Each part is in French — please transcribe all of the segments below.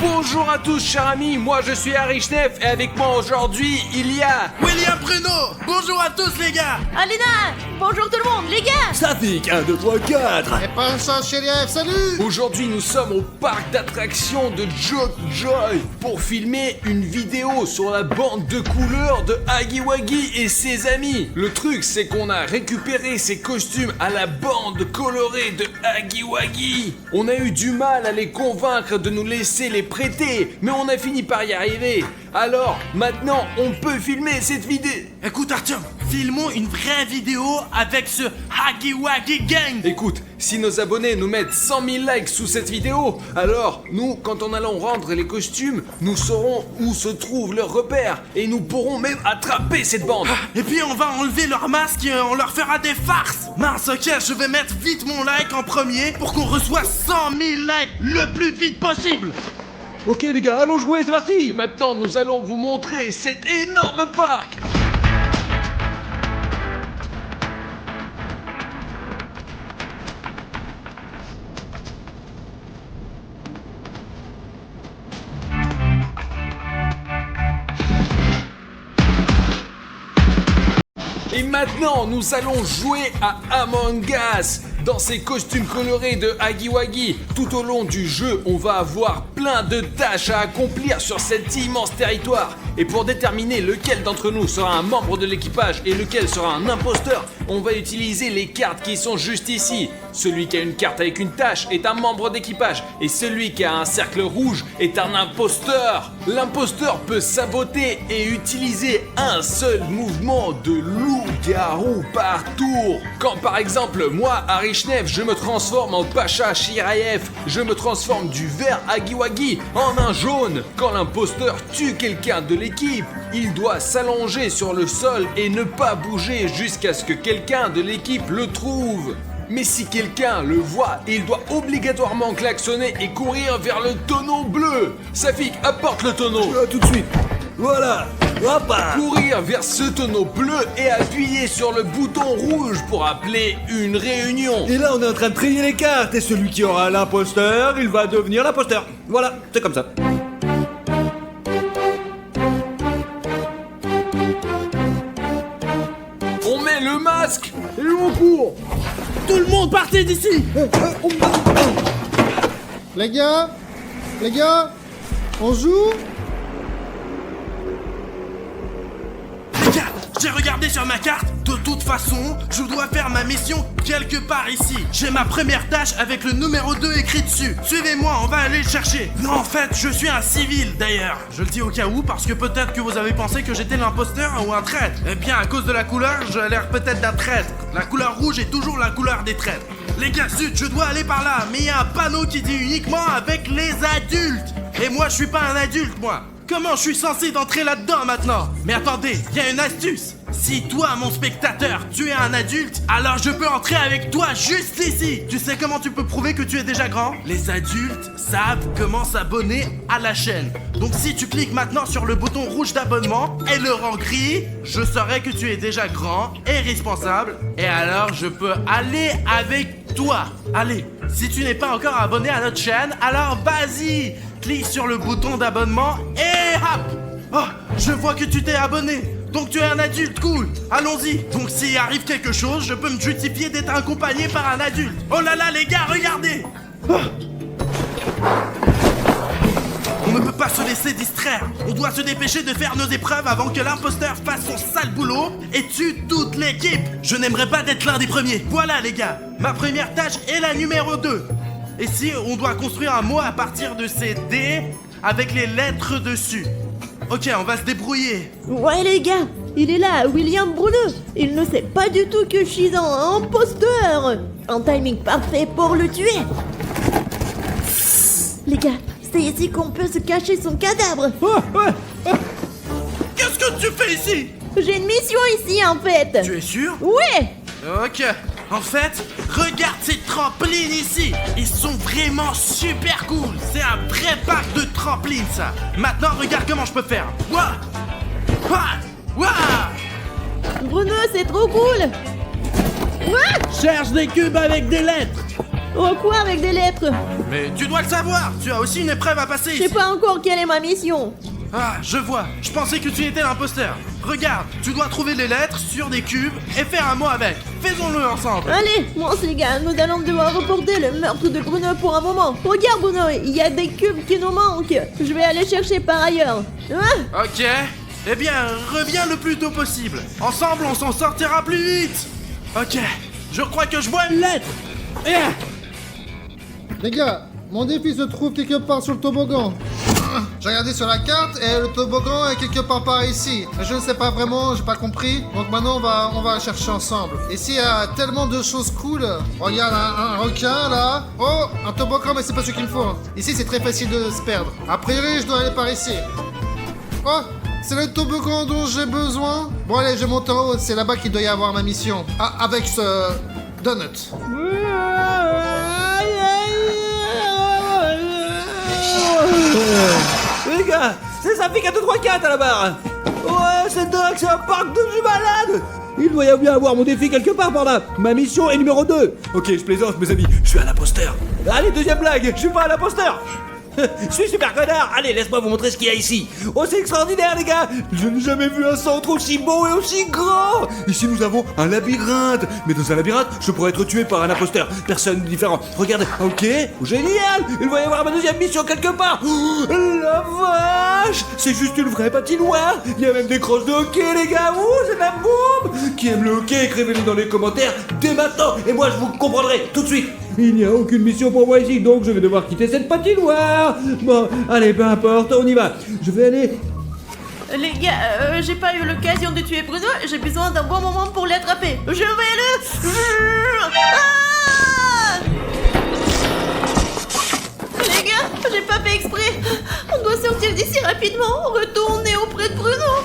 Bonjour à tous chers amis, moi je suis Harry Schnef et avec moi aujourd'hui il y a... William Pruneau. Bonjour à tous les gars. Alena, bonjour tout le monde, les gars. Safik, 1, 2, 3, 4. Et pas ça, Chérif, salut. Aujourd'hui nous sommes au parc d'attractions de Joy pour filmer une vidéo sur la bande de couleurs de Huggy Wuggy et ses amis. Le truc c'est qu'on a récupéré ces costumes à la bande colorée de Huggy Wuggy. On a eu du mal à les convaincre de nous laisser les prêter, mais on a fini par y arriver. Alors, maintenant, on peut filmer cette vidéo. Écoute Artyom, filmons une vraie vidéo avec ce Huggy Wuggy Gang. Écoute, si nos abonnés nous mettent 100 000 likes sous cette vidéo, alors nous, quand on allons rendre les costumes, nous saurons où se trouve leur repère et nous pourrons même attraper cette bande. Et puis on va enlever leur masque et on leur fera des farces. Mince, ok, je vais mettre vite mon like en premier pour qu'on reçoive 100 000 likes le plus vite possible. Ok les gars, allons jouer, c'est parti. Maintenant, nous allons vous montrer cet énorme parc. Et maintenant, nous allons jouer à Among Us dans ces costumes colorés de Huggy Wuggy. Tout au long du jeu, on va avoir plein de tâches à accomplir sur cet immense territoire. Et pour déterminer lequel d'entre nous sera un membre de l'équipage et lequel sera un imposteur, on va utiliser les cartes qui sont juste ici. Celui qui a une carte avec une tâche est un membre d'équipage et celui qui a un cercle rouge est un imposteur. L'imposteur peut saboter et utiliser un seul mouvement de loup-garou par tour. Quand par exemple, moi, Harry Schnef, je me transforme en Pacha Shiraev, je me transforme du vert Huggy Wuggy en un jaune. Quand l'imposteur tue quelqu'un de l'équipe, il doit s'allonger sur le sol et ne pas bouger jusqu'à ce que quelqu'un de l'équipe le trouve. Mais si quelqu'un le voit, il doit obligatoirement klaxonner et courir vers le tonneau bleu. Safik, apporte le tonneau. Tout de suite. Voilà. Hop. Courir vers ce tonneau bleu et appuyer sur le bouton rouge pour appeler une réunion. Et là, on est en train de trier les cartes. Et celui qui aura l'imposteur, il va devenir l'imposteur. Voilà, c'est comme ça. On met le masque et on court. Tout le monde partez d'ici. Les gars, on joue. Les gars, j'ai regardé sur ma carte. De toute façon, je dois faire ma mission quelque part ici. J'ai ma première tâche avec le numéro 2 écrit dessus. Suivez-moi, on va aller le chercher. Non, en fait, je suis un civil d'ailleurs. Je le dis au cas où parce que peut-être que vous avez pensé que j'étais l'imposteur ou un traître. Eh bien, à cause de la couleur, j'ai l'air peut-être d'un traître. La couleur rouge est toujours la couleur des traîtres. Les gars, zut, je dois aller par là. Mais il y a un panneau qui dit uniquement avec les adultes. Et moi, je suis pas un adulte, moi. Comment je suis censé d'entrer là-dedans maintenant? Mais attendez, il y a une astuce. Si toi, mon spectateur, tu es un adulte, alors je peux entrer avec toi juste ici. Tu sais comment tu peux prouver que tu es déjà grand? Les adultes savent comment s'abonner à la chaîne. Donc si tu cliques maintenant sur le bouton rouge d'abonnement et le rang gris, je saurai que tu es déjà grand et responsable. Et alors je peux aller avec toi. Allez, si tu n'es pas encore abonné à notre chaîne, alors vas-y, clique sur le bouton d'abonnement et hop. Oh, je vois que tu t'es abonné. Donc tu es un adulte, cool. Allons-y. Donc s'il arrive quelque chose, je peux me justifier d'être accompagné par un adulte. Oh là là, les gars, regardez. Oh. On ne peut pas se laisser distraire. On doit se dépêcher de faire nos épreuves avant que l'imposteur fasse son sale boulot et tue toute l'équipe. Je n'aimerais pas d'être l'un des premiers. Voilà les gars, ma première tâche est la numéro 2. Et si on doit construire un mot à partir de ces dés avec les lettres dessus. Ok, on va se débrouiller. Ouais les gars, il est là, William Bruneux. Il ne sait pas du tout que je suis un imposteur. Un timing parfait pour le tuer. Les gars, c'est ici qu'on peut se cacher son cadavre. Qu'est-ce que tu fais ici? J'ai une mission ici en fait. Tu es sûr? Ouais. Ok. En fait, regarde ces trampolines ici. Ils sont vraiment super cool. C'est un vrai parc de trampolines, ça. Maintenant, regarde comment je peux faire. Ouah! Ouah! Ouah! Bruno, c'est trop cool. Ouais. Cherche des cubes avec des lettres. Oh, quoi avec des lettres? Mais tu dois le savoir, tu as aussi une épreuve à passer Je sais ici. pas encore quelle est ma mission. Ah, je vois, je pensais que tu étais l'imposteur. Regarde, tu dois trouver les lettres sur des cubes et faire un mot avec. Faisons-le ensemble. Allez, monce les gars, nous allons devoir reporter le meurtre de Bruno pour un moment. Regarde Bruno, il y a des cubes qui nous manquent. Je vais aller chercher par ailleurs. Hein? Ok, eh bien, reviens le plus tôt possible. Ensemble, on s'en sortira plus vite. Ok, je crois que je vois une lettre. Les gars, mon défi se trouve quelque part sur le toboggan. J'ai regardé sur la carte et le toboggan est quelque part par ici. Mais je ne sais pas vraiment, j'ai pas compris. Donc maintenant on va chercher ensemble. Ici il y a tellement de choses cool. Regarde un requin là. Oh, un toboggan mais c'est pas ce qu'il me faut. Ici c'est très facile de se perdre. A priori je dois aller par ici. Oh, c'est le toboggan dont j'ai besoin. Bon allez, je monte en haut, c'est là-bas qu'il doit y avoir ma mission. Ah, avec ce donut. Les gars, c'est Safi qui a 2, 3, 4 à la barre. Ouais, c'est dingue, c'est un parc de jus malade. Il doit y bien avoir mon défi quelque part par là. Ma mission est numéro 2. Ok, je plaisante mes amis, je suis un imposteur. Allez, deuxième blague, je suis pas un imposteur. Je suis super connard. Allez, laisse-moi vous montrer ce qu'il y a ici. Oh, c'est extraordinaire les gars. Je n'ai jamais vu un centre aussi beau et aussi grand. Ici nous avons un labyrinthe. Mais dans un labyrinthe, je pourrais être tué par un imposteur. Personne différent. Regardez, ok, génial. Il va y avoir ma deuxième mission quelque part. Oh, la vache. C'est juste une vraie patinoire. Il y a même des crosses de hockey les gars. Ouh, c'est de la bombe. Qui aime le hockey, écrivez-le dans les commentaires dès maintenant. Et moi je vous comprendrai tout de suite. Il n'y a aucune mission pour moi ici, donc je vais devoir quitter cette patinoire. Bon, allez, peu importe, on y va. Je vais aller... Les gars, j'ai pas eu l'occasion de tuer Bruno, j'ai besoin d'un bon moment pour l'attraper. Je vais le... Ah! Les gars, j'ai pas fait exprès. On doit sortir d'ici rapidement, retourner auprès de Bruno.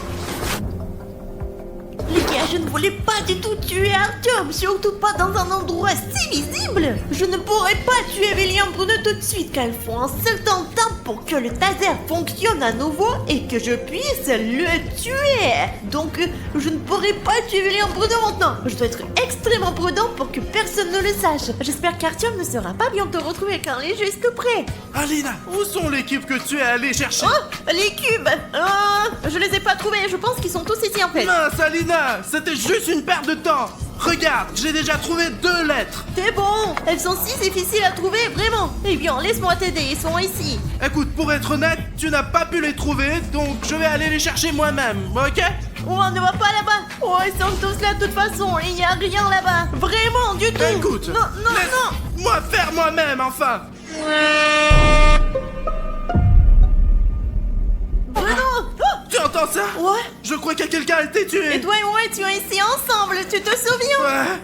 Les gars, je ne voulais pas du tout tuer Artyom, surtout pas dans un endroit si visible. Je ne pourrais pas tuer William Bruno tout de suite, car il faut un certain temps pour que le taser fonctionne à nouveau et que je puisse le tuer. Donc, je ne pourrais pas tuer William Bruno maintenant. Je dois être extrêmement prudent pour que personne ne le sache. J'espère qu'Artyom ne sera pas bientôt retrouvé car il est juste prêt. Alina, où sont les cubes que tu es allé chercher? Oh, les cubes. Je les ai pas trouvés, je pense qu'ils sont tous ici en fait. Mince, Alina, c'était juste une perte de temps. Regarde, j'ai déjà trouvé 2 lettres. C'est bon, elles sont si difficiles à trouver, vraiment. Eh bien, laisse-moi t'aider, ils sont ici. Écoute, pour être honnête, tu n'as pas pu les trouver, donc je vais aller les chercher moi-même, ok? Oh, on ne va pas là-bas. Oh, ils sont tous là de toute façon, il n'y a rien là-bas. Vraiment, du tout. Écoute, non, non, non. moi faire moi-même, enfin. Bruno. Tu entends ça? Ouais. Je crois que quelqu'un a été tué. Et toi et moi étions ici ensemble, tu te souviens? Ouais.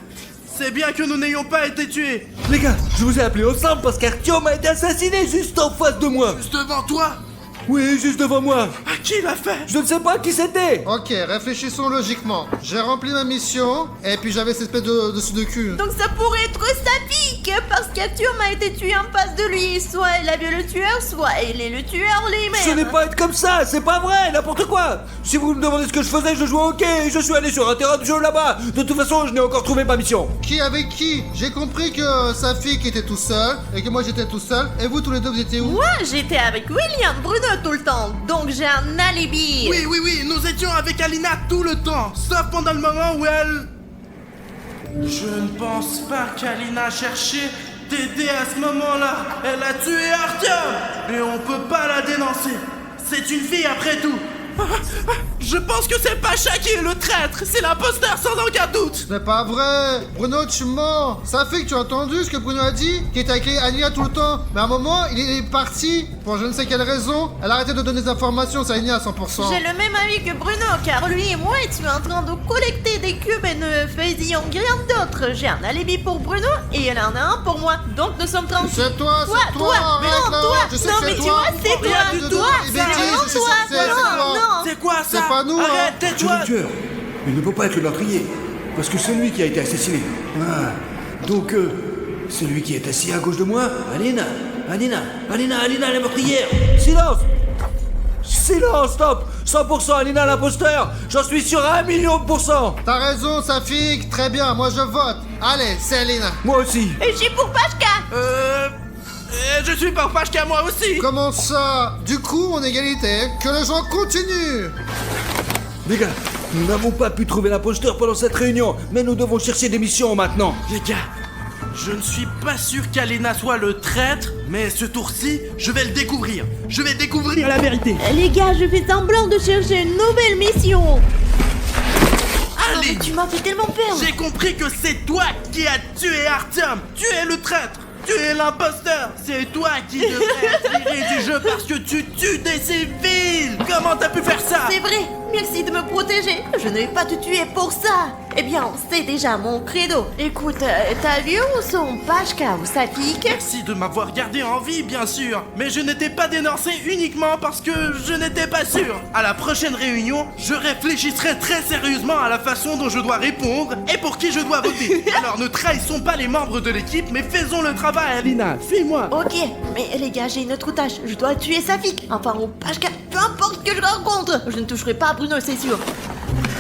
C'est bien que nous n'ayons pas été tués. Les gars, je vous ai appelé ensemble parce qu'Artyom a été assassiné juste en face de moi. Juste devant toi? Oui, juste devant moi. À qui l'a fait? Je ne sais pas qui c'était. Ok, réfléchissons logiquement. J'ai rempli ma mission, et puis j'avais cette espèce de dessus de cul. Donc ça pourrait être Safik, parce qu'Artyom a été tué en face de lui. Soit il a vu le tueur, soit il est le tueur lui-même. Ce n'est pas être comme ça, c'est pas vrai, n'importe quoi. Si vous me demandez ce que je faisais, je jouais au hockey et je suis allé sur un terrain de jeu là-bas. De toute façon, je n'ai encore trouvé ma mission. Qui avec qui? J'ai compris que Safik était tout seul, et que moi j'étais tout seul, et vous tous les deux vous étiez où? Moi, j'étais avec William Bruno tout le temps, donc j'ai un alibi. Oui, nous étions avec Alina tout le temps, sauf pendant le moment où elle... Je ne pense pas qu'Alina cherchait t'aider à ce moment-là. Elle a tué Artyom, et on peut pas la dénoncer. C'est une fille après tout. Je pense que c'est Pacha qui est le traître, c'est l'imposteur sans aucun doute. Ce n'est pas vrai! Bruno, tu mens! Safik, tu as entendu ce que Bruno a dit? Qui était avec Alina tout le temps. Mais à un moment, il est parti. Pour je ne sais quelle raison. Elle a arrêté de donner des informations, c'est Alina à 100%. J'ai le même avis que Bruno, car lui et moi étions en train de collecter des cubes et ne faisions rien d'autre. J'ai un alibi pour Bruno et elle en a un pour moi. Donc nous sommes tranquilles. C'est toi, Toi, c'est toi! toi, arrête non, là. toi, Je sais non, que mais c'est tu toi! vois, c'est Rien toi, du De tout. toi, des c'est bêtises, vraiment je sais toi, ce que c'est toi. non. C'est quoi ça? C'est pas nous, Arrête, hein. Tu es tais-toi. le tueur. Il ne peut pas être le meurtrier. Parce que c'est lui qui a été assassiné. Ah. Donc, c'est lui qui est assis à gauche de moi. Alina, la meurtrière. Silence! Silence, stop! 100% Alina l'imposteur. J'en suis sûr à 1 000 000%. T'as raison, Safik, très bien, moi je vote. Allez, c'est Alina. Moi aussi. Et je suis pour Pashka. Je suis pour Pashka moi aussi. Comment ça? Du coup, on est égalité. Que le jeu continue. Les gars, nous n'avons pas pu trouver l'imposteur pendant cette réunion, mais nous devons chercher des missions maintenant. Les gars, je ne suis pas sûr qu'Alina soit le traître, mais ce tour-ci, je vais le découvrir. Je vais découvrir la vérité. Les gars, je fais semblant de chercher une nouvelle mission. Allez, Mais tu m'as fait tellement peur. j'ai compris que c'est toi qui as tué Artyom. Tu es le traître. Tu es l'imposteur. C'est toi qui devrais être viré du jeu parce que tu tues des civils. Comment t'as pu faire ça? C'est vrai, merci de me protéger. Je ne vais pas te tuer pour ça. Eh bien, c'est déjà mon credo. Écoute, t'as vu où sont Pashka ou Safik? Merci de m'avoir gardé en vie, bien sûr. Mais je n'étais pas dénoncé uniquement parce que je n'étais pas sûr. À la prochaine réunion, je réfléchirai très sérieusement à la façon dont je dois répondre et pour qui je dois voter. Alors ne trahissons pas les membres de l'équipe, mais faisons le travail, Alina. Suis-moi. Ok, mais les gars, j'ai une autre tâche. Je dois tuer Safik. Enfin, ou Pashka. Peu importe ce que je rencontre. Je ne toucherai pas à Bruno, c'est sûr.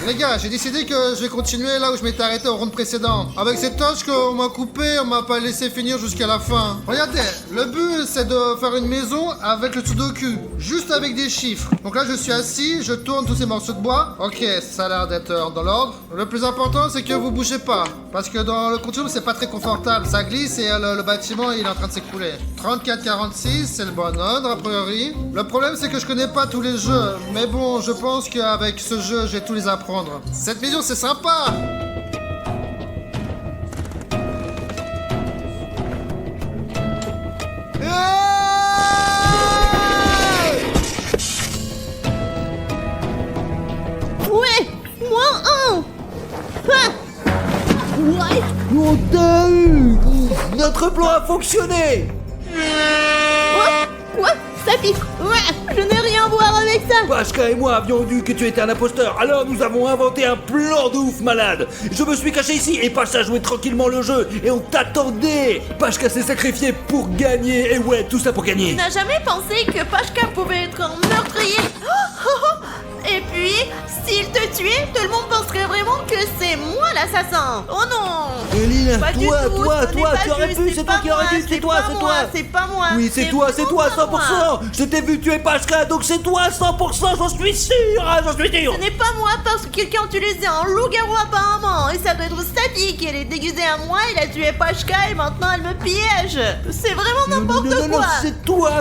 Les gars, j'ai décidé que je vais continuer là où je m'étais arrêté au round précédent. Avec cette tâche qu'on m'a coupée, on m'a pas laissé finir jusqu'à la fin. Regardez, le but c'est de faire une maison avec le Sudoku, juste avec des chiffres. Donc là je suis assis, je tourne tous ces morceaux de bois. Ok, ça a l'air d'être dans l'ordre. Le plus important c'est que vous bougez pas, parce que dans le continuum c'est pas très confortable, ça glisse et le bâtiment il est en train de s'écrouler. 34-46, c'est le bon ordre a priori. Le problème c'est que je connais pas tous les jeux, mais bon, je pense qu'avec ce jeu j'ai tous les apprendre. Cette mission c'est sympa. Ouais, moins 1. Ah. Ouais. On t'a eu. Notre plan a fonctionné. Quoi? Safik? Ouais, je n'ai rien à voir avec ça. Pashka et moi avions dit que tu étais un imposteur, alors nous avons inventé un plan de ouf malade. Je me suis caché ici et Pashka jouait tranquillement le jeu et on t'attendait. Pashka s'est sacrifié pour gagner, et ouais, tout ça pour Tu gagner. n'as jamais pensé que Pashka pouvait être un meurtrier? Et puis, s'il te tuait, tout le monde penserait vraiment que c'est moi l'assassin. Oh non! Elina, Pas du tout, ce n'est toi, pas tu aurais juste, pu, c'est c'est toi pas qui aurais moi, dû, c'est toi, pas c'est moi, toi. C'est pas moi. Oui, c'est toi, vraiment pas moi. 100%. Je t'ai vu tuer Pashka, donc c'est toi 100%, j'en suis sûr, j'en suis sûr. Ce n'est pas moi parce que quelqu'un a utilisé un loup-garou apparemment. Et ça doit être Safik. Elle est déguisée à moi, il a tué Pashka et maintenant elle me piège. C'est vraiment n'importe Non, quoi. c'est toi.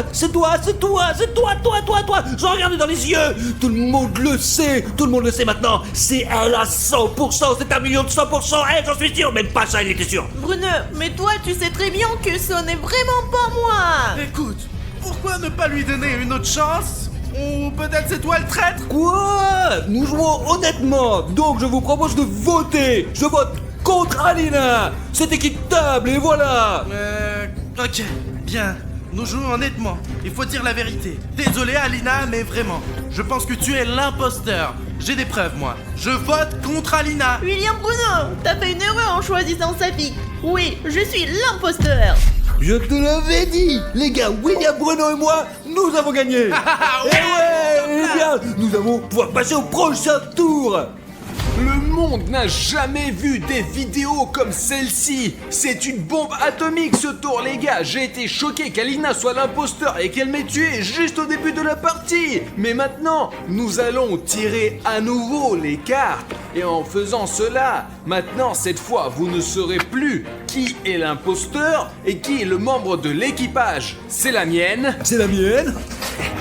Je regarde dans les yeux. Tout le monde le sait maintenant. C'est elle à 100%, c'est 1 million de 100%. J'en suis sûr, même pas ça, il était sûr. Bruno, mais toi tu sais très bien que ce n'est vraiment pas moi. Écoute, pourquoi ne pas lui donner une autre chance? Ou peut-être c'est toi le traître? Quoi? Nous jouons honnêtement, donc je vous propose de voter. Je vote contre Alina. C'est équitable et voilà. Ok, bien. Nous jouons honnêtement. Il faut dire la vérité. Désolé Alina, mais vraiment. Je pense que tu es l'imposteur. J'ai des preuves, moi. Je vote contre Alina. William Bruno, t'as fait une erreur en choisissant Safik. Oui, je suis l'imposteur. Je te l'avais dit, les gars, William Bruno et moi, nous avons gagné. Ah Eh bien, nous allons pouvoir passer au prochain tour. Le monde n'a jamais vu des vidéos comme celle-ci. C'est une bombe atomique ce tour, les gars. J'ai été choqué qu'Alina soit l'imposteur et qu'elle m'ait tué juste au début de la partie. Mais maintenant, nous allons tirer à nouveau les cartes. Et en faisant cela, maintenant, cette fois, vous ne saurez plus qui est l'imposteur et qui est le membre de l'équipage. C'est la mienne. C'est la mienne.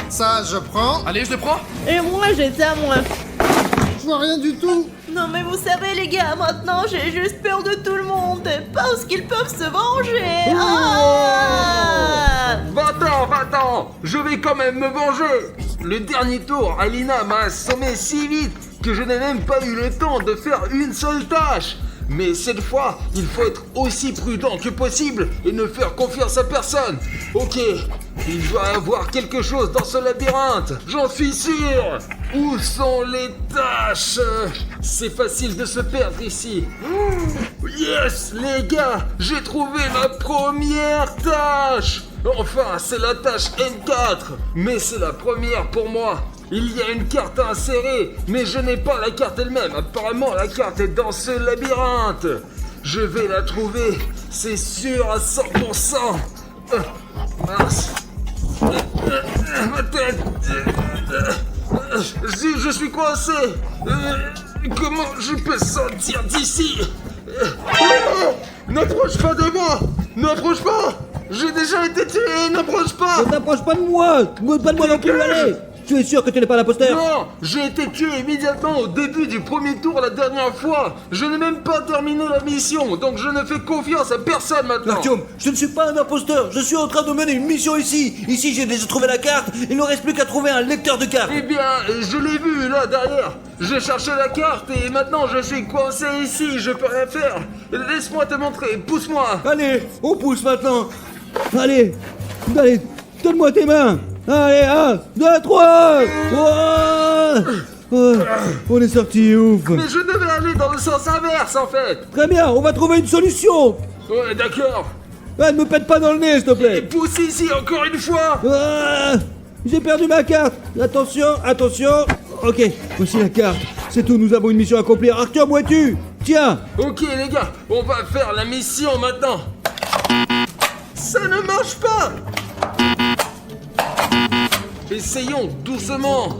Ça je prends. Allez, je le prends. Et moi j'ai ça moi. Je vois rien du tout. Non mais vous savez les gars, maintenant j'ai juste peur de tout le monde parce qu'ils peuvent se venger. Ah Va-t'en, je vais quand même me venger. Le dernier tour, Alina m'a assommé si vite que je n'ai même pas eu le temps de faire une seule tâche. Mais cette fois, il faut être aussi prudent que possible et ne faire confiance à personne. Ok, il doit y avoir quelque chose dans ce labyrinthe, j'en suis sûr. Où sont les tâches? C'est facile de se perdre ici. Yes, les gars, j'ai trouvé ma première tâche. Enfin, c'est la tâche N4, mais c'est la première pour moi. Il y a une carte à insérer, mais je n'ai pas la carte elle-même. Apparemment, la carte est dans ce labyrinthe. Je vais la trouver, c'est sûr à 100%. Mince. Ma tête. Je suis coincé. Comment je peux sortir d'ici? N'approche pas de moi. N'approche pas. J'ai déjà été tué. N'approche pas. Ne t'approche pas de moi. Pas de moi non plus, allez. Tu es sûr que tu n'es pas l'imposteur? Non, j'ai été tué immédiatement au début du premier tour la dernière fois. Je n'ai même pas terminé la mission, donc je ne fais confiance à personne maintenant. Artyom, je ne suis pas un imposteur. Je suis en train de mener une mission ici. Ici, j'ai déjà trouvé la carte. Il ne reste plus qu'à trouver un lecteur de cartes. Eh bien, je l'ai vu là derrière. J'ai cherché la carte et maintenant je suis coincé ici. Je peux rien faire. Laisse-moi te montrer. Pousse-moi. Allez, on pousse maintenant. Allez, donne-moi tes mains. Allez, 1, 2, 3. On est sorti, ouf. Mais je devais aller dans le sens inverse en fait. Très bien, on va trouver une solution. Ouais, d'accord. Ne me pète pas dans le nez, s'il te Et plaît. pousse ici encore une fois. J'ai perdu ma carte. Attention. Ok, voici la carte. C'est tout, nous avons une mission à accomplir. Artyom, où es-tu? Tiens. Ok les gars, on va faire la mission maintenant. Ça ne marche pas. Essayons doucement.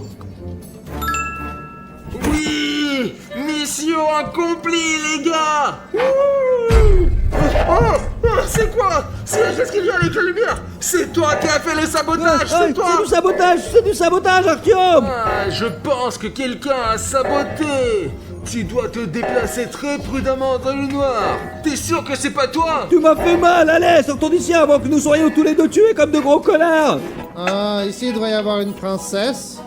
Oui, mission accomplie les gars. C'est quoi? Qu'est-ce qu'il y a avec la lumière? C'est toi qui as fait le sabotage, c'est toi. C'est du sabotage, Artyom. Je pense que quelqu'un a saboté. Tu dois te déplacer très prudemment dans le noir. T'es sûr que c'est pas toi? Tu m'as fait mal, allez, sortons d'ici avant que nous soyons tous les deux tués comme de gros connards. Ici il devrait y avoir une princesse.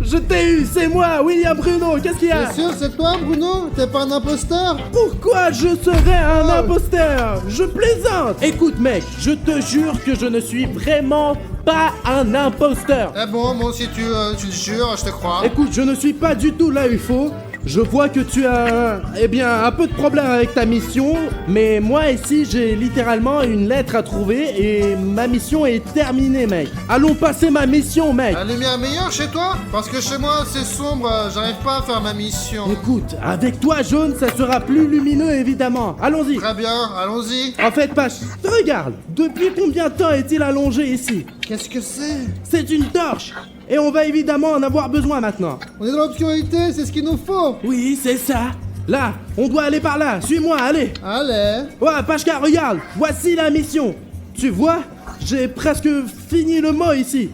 Je t'ai eu, c'est moi, William Bruno, qu'est-ce qu'il y a? T'es sûr c'est toi Bruno? T'es pas un imposteur? Pourquoi je serais un imposteur? Je plaisante. Écoute mec, je te jure que je ne suis vraiment pas un imposteur. Eh bon, moi aussi tu le jures, je te crois. Écoute, je ne suis pas du tout là où il faut. Je vois que tu as, un peu de problème avec ta mission, mais moi ici j'ai littéralement une lettre à trouver et ma mission est terminée, mec. Allons passer ma mission, mec. La lumière est meilleure chez toi? Parce que chez moi c'est sombre, j'arrive pas à faire ma mission. Écoute, avec toi jaune, ça sera plus lumineux évidemment. Allons-y. Très bien, allons-y. En fait, Pache, regarde, depuis combien de temps est-il allongé ici? Qu'est-ce que c'est? C'est une torche. Et on va évidemment en avoir besoin maintenant. On est dans l'obscurité, c'est ce qu'il nous faut. Oui, c'est ça. Là, on doit aller par là. Suis-moi, allez. Allez. Ouais, Pachka, regarde. Voici la mission. Tu vois, j'ai presque fini le mot ici.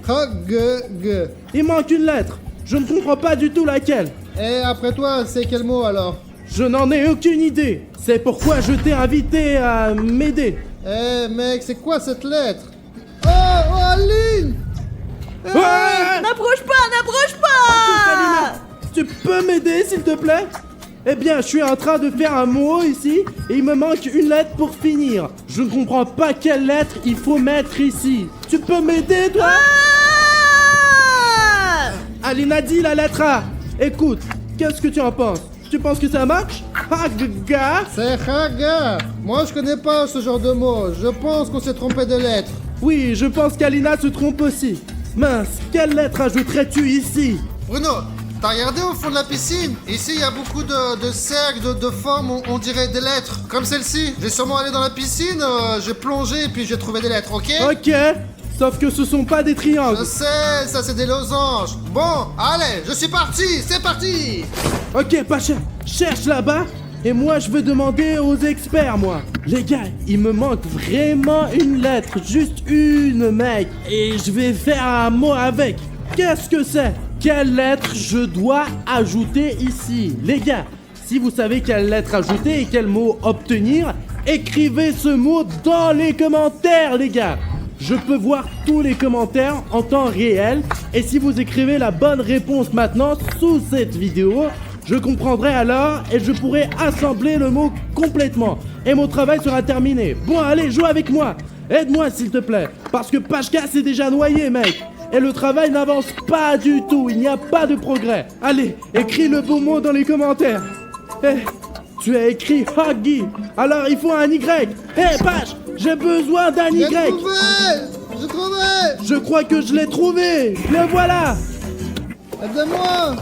Il manque une lettre. Je ne comprends pas du tout laquelle. Et après toi, c'est quel mot alors? Je n'en ai aucune idée. C'est pourquoi je t'ai invité à m'aider. Eh mec, c'est quoi cette lettre? Oh, Aline! Ouais. N'approche pas! Alina, tu peux m'aider s'il te plaît? Eh bien, je suis en train de faire un mot ici et il me manque une lettre pour finir. Je ne comprends pas quelle lettre il faut mettre ici. Tu peux m'aider toi? Alina dit la lettre A. Écoute, qu'est-ce que tu en penses? Tu penses que ça marche? Haga? C'est Haga. Moi, je connais pas ce genre de mot. Je pense qu'on s'est trompé de lettre. Oui, je pense qu'Alina se trompe aussi. Mince, quelle lettre ajouterais-tu ici? Bruno, t'as regardé au fond de la piscine? Ici, il y a beaucoup de cercles, de formes, on dirait des lettres. Comme celle-ci. J'ai sûrement allé dans la piscine, j'ai plongé et puis j'ai trouvé des lettres, ok? Ok, sauf que ce sont pas des triangles. Je sais, ça c'est des losanges. Bon, allez, je suis parti, c'est parti! Ok, Pacha, cherche là-bas. Et moi, je veux demander aux experts, moi. Les gars, il me manque vraiment une lettre. Juste une, mec. Et je vais faire un mot avec. Qu'est-ce que c'est? Quelle lettre je dois ajouter ici? Les gars, si vous savez quelle lettre ajouter et quel mot obtenir, écrivez ce mot dans les commentaires, les gars. Je peux voir tous les commentaires en temps réel. Et si vous écrivez la bonne réponse maintenant sous cette vidéo, je comprendrai alors et je pourrai assembler le mot complètement. Et mon travail sera terminé. Bon, allez, joue avec moi. Aide-moi, s'il te plaît. Parce que Pachka s'est déjà noyé, mec. Et le travail n'avance pas du tout. Il n'y a pas de progrès. Allez, écris le beau mot dans les commentaires. Eh, tu as écrit Huggy. Alors il faut un Y. Eh, Pach, j'ai besoin d'un Y. J'ai trouvé! Je crois que je l'ai trouvé. Le voilà. Aide-moi.